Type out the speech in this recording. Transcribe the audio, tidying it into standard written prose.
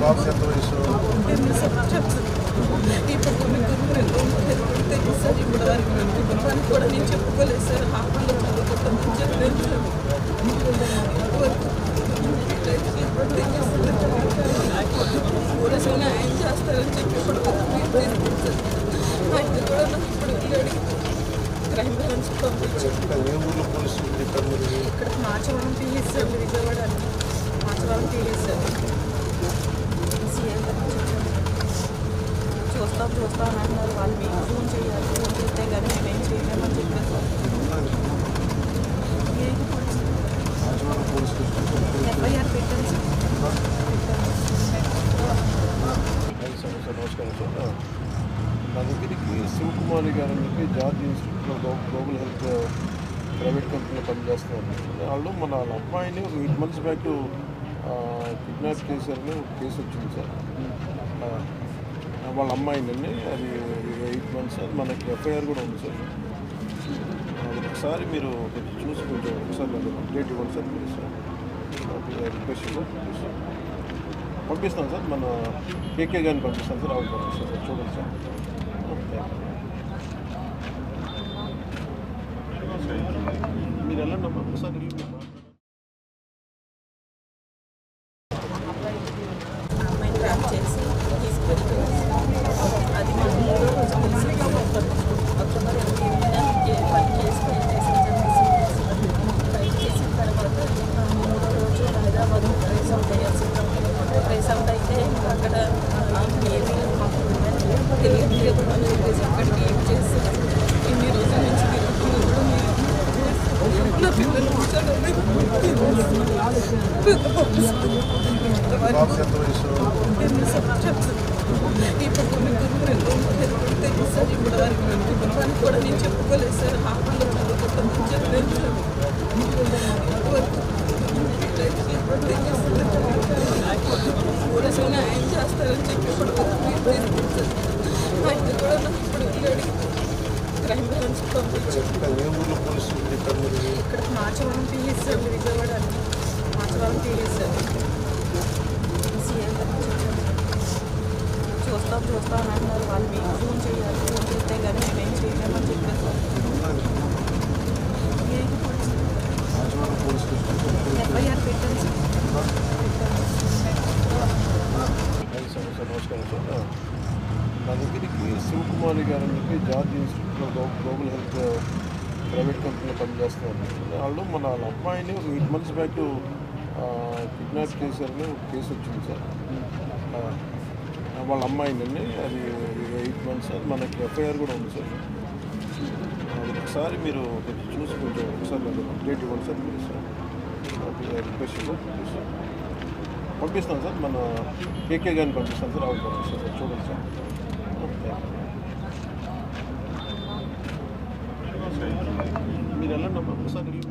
బాబుకి ఎంత వయసు? ఇప్పుడు తెలుసు సార్. ఇప్పుడు వరకు కుటుంబానికి కూడా నేను చెప్పుకోలేదు సార్. హాస్టల్లో చదువుకుంటామని చెప్పలేదు సార్. పోలీసులు న్యాయం చేస్తారని చెప్పి ఇప్పుడు ఆయన కూడా నాకు ఇప్పుడు వెళ్ళాడు. క్రైమ్ బ్రాంచ్ పంపించారు. ఏ ఊర్లో పోలీసులు చెప్పారు మీరు? ఇక్కడ Machavaram PS sir, Vijayawada Machavaram PS sir. CM చూస్తాం అని అన్నారు. వాళ్ళు మీకు ఫోన్ చేయాలి, ఫోన్ చేస్తే కానీ మేమేం చేయలేమని చెప్పారు సార్. ఎఫ్ఐఆర్ పెట్టాను సార్. నమస్కారం సార్. నా దగ్గరికి శివకుమారి గారు అని చెప్పి జార్జ్ ఇన్స్టిట్యూట్లో గ్లోబల్ హెల్త్ ప్రైవేట్ కంపెనీలో పనిచేస్తున్నారు. వాళ్ళు మన అమ్మాయిని ఒక 8 months బ్యాక్ కిడ్నాప్ చేశారని ఒక కేసు వచ్చింది సార్. వాళ్ళ అమ్మాయిని అది 8 months, అది మనకి ఎఫ్ఐఆర్ కూడా ఉంది సార్. ఒకసారి మీరు చూసి కొంచెం ఒకసారి నాకు అప్డేట్ ఇవ్వండి sir please sir. Request sir please sir. పంపిస్తాను సార్, మన కేకే గారిని పంపిస్తాను సార్. ఆవిడ పంపిస్తాను సార్, చూడండి సార్. మీరు వెళ్ళండి అమ్మా, ఒకసారి వెళ్ళి అమ్మాయిని ట్రాప్ చేసి తీసుకెళ్తున్నారు. అది మాకు 3వ రోజు అక్టోబర్ 8న పని కేసు ఫైల్ చేసిన తర్వాత 3వ రోజు హైదరాబాద్ ట్రేస్ అవుట్ అయ్యాల్సి. ట్రేస్ అవుట్ అయితే ఇంకా అక్కడ ఏమీ మాకు తెలియదు అని చెప్పేసి అక్కడ ఏం చేసి ఇన్ని రోజుల నుంచి తిరుగుతున్నారు. నా పిల్లలు బాబుకి ఎంత వయసు? ఇప్పుడు తెలుసు సార్. ఇప్పుడు వరకు కుటుంబానికి కూడా నేను చెప్పుకోలేదు సార్. హాస్టల్లో చదువుకుంటామని చెప్పలేదు సార్. పోలీసులు న్యాయం చేస్తారని చెప్పి ఇప్పుడు ఆయన కూడా నాకు ఇప్పుడు వెళ్ళాడు. క్రైమ్ బ్రాంచ్ పంపించారు. ఏ ఊర్లో పోలీసులు చెప్పారు మీరు? ఇక్కడ Machavaram PS sir, Vijayawada Machavaram PS sir. CM చూస్తాం అని అన్నారు. వాళ్ళు మీకు ఫోన్ చేయాలి, ఫోన్ చేస్తే కానీ మేమేం చేయలేమని చెప్పారు సార్. ఎఫ్ఐఆర్ పెట్టాను సార్. నమస్కారం సార్. నా దగ్గరికి శివకుమారి గారు అని చెప్పి జార్జ్ ఇన్స్టిట్యూట్లో గ్లోబల్ హెల్త్ ప్రైవేట్ కంపెనీలో పనిచేస్తున్నారు. వాళ్ళు మన అమ్మాయిని ఒక 8 months బ్యాక్ కిడ్నాప్ చేశారని ఒక కేసు వచ్చింది సార్. వాళ్ళ అమ్మాయిని అది 8 months, అది మనకి ఎఫ్ఐఆర్ కూడా ఉంది సార్. ఒకసారి మీరు చూసి కొంచెం ఒకసారి నాకు అప్డేట్ ఇవ్వండి sir please sir. Request sir please sir. పంపిస్తాను సార్, మన కేకే గారిని పంపిస్తాను సార్. ఆవిడ పంపిస్తాను సార్, చూడండి సార్. మీరు వెళ్ళండి అమ్మా, ఒకసారి వెళ్ళి